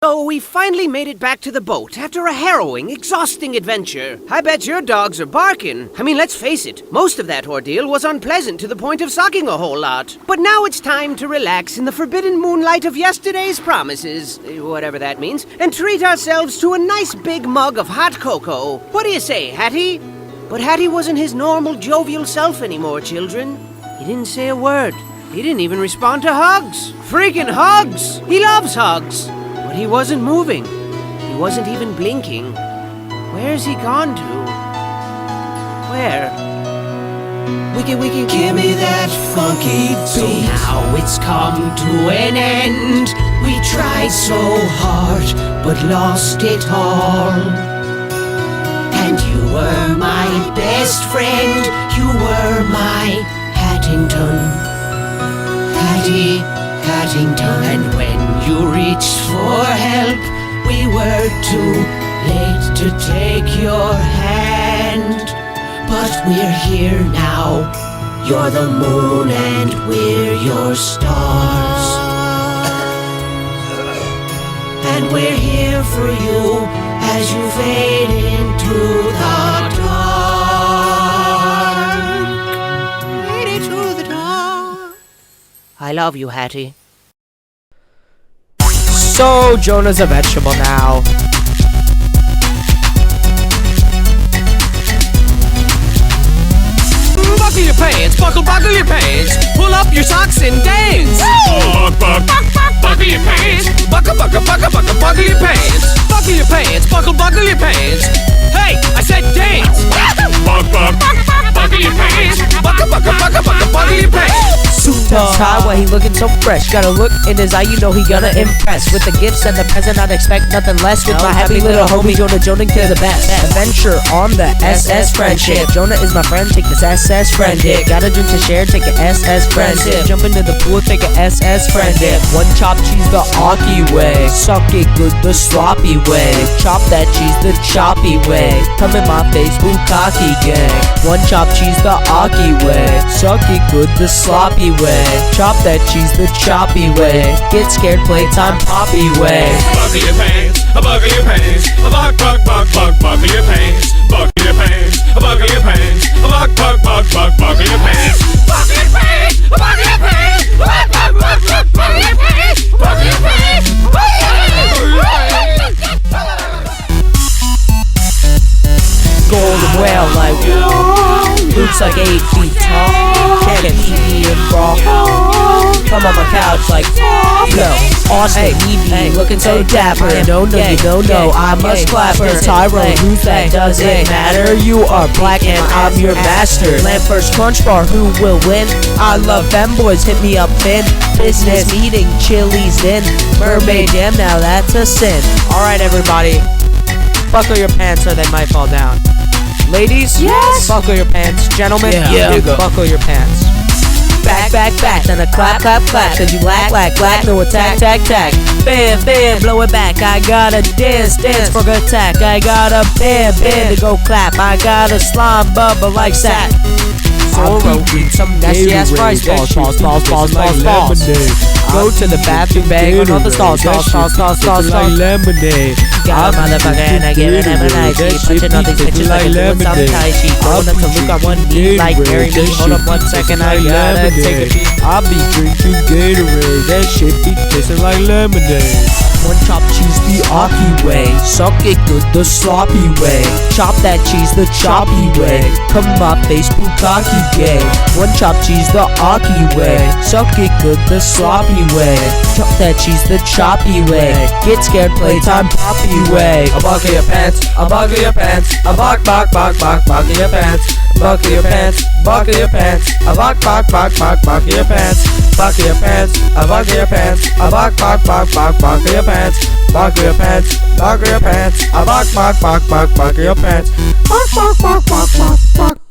So we finally made it back to the boat after a harrowing, exhausting adventure. I bet your dogs are barking. I mean, let's face it, most of that ordeal was unpleasant to the point of sucking a whole lot. But now it's time to relax in the forbidden moonlight of yesterday's promises, whatever that means, and treat ourselves to a nice big mug of hot cocoa. What do you say, Hattie? But Hattie wasn't his normal jovial self anymore, children. He didn't say a word. He didn't even respond to hugs. Freaking hugs! He loves hugs. But he wasn't moving. He wasn't even blinking. Where's he gone to? Where? Wiki, give me that funky beat. So now it's come to an end. We tried so hard, but lost it all. And you were my best friend. You were my Hattington. Hattington. And when you reached for help, we were too late to take your hand. But we're here now. You're the moon and we're your stars. And we're here for you as you fade into the dark. Fade into the dark. I love you, Hattie. So, Jonah's a vegetable now. Buckle your pants, buckle your pants. Pull up your socks and dance. Buckle your pants. Buckle your pants. Buckle your pants, buckle your pants. Hey, I said dance. Buckle your pants. Buckle your pants. Suit and tie, why he looking so fresh? Got a look in his eye, you know he gonna impress. With the gifts and the present, I'd expect nothing less. With my happy little homie, Jonah Joning to the best. Adventure on the SS Friendship. Jonah is my friend, take this SS Friend Dip. Got a drink to share, take an SS Friend Dip. Jump into the pool, take an SS Friend Dip. One chop cheese the Aki way. Suck it good the sloppy way. Chop that cheese the choppy way. Come in my face, bukkake gang. One chop cheese the Aki way. Suck it good the sloppy way. Chop that cheese the choppy way. Get scared, playtime poppy way. Buckle your pants, buckle your pants. Buckle your pants. Buckle your pants, buckle your pants. Buckle your pants. Buckle your pants, buckle your pants. Buckle your pants, buckle your pants. Golden whale like looks like 8 feet tall. Can't eat me in raw. Come on my couch like yo, Austin, Evie, looking so dapper. No, I must clap her. Tyrone, who's that? Does it matter? You are black and I'm your master. Lampert's Crunch Bar, who will win? I love femboys, hit me up in business meeting, Chili's in Mermaid Jam. Now that's a sin. All right, everybody. Buckle your pants or they might fall down. Ladies, yes. Buckle your pants. Gentlemen, buckle your pants. Back, then a clap, cause you lack, no attack, bam, blow it back. I gotta dance, for good attack. I gotta bam, to go clap. I gotta slime bubble like sack. I'll eat some nasty ass rice balls. Go to the bathroom, bang on all the stalls. Like lemonade. Got a motherfucker and I give it lemonade. Punching all these bitches like I'm doing some Tai Chi. Going up to Luke on one knee like marry me. Hold up 1 second, I gotta take a peek. I'll be drinking Gatorade. That shit be tasting like lemonade. One chop cheese the Aki way. Suck it good the sloppy way. Chop that cheese the choppy way. Come my face bukkake gang. One chop cheese the Aki way. Suck it good the sloppy way. Chop that cheese the choppy way. Get scared playtime poppy way. Buckle your pants, buckle your pants. Buckle your pants. Buckle your pants, buckle your pants. Buckle your pants. Buckle your pants, buckle your pants. Buckle your pants. Buckle your pants, buckle your pants. Buckle your pants.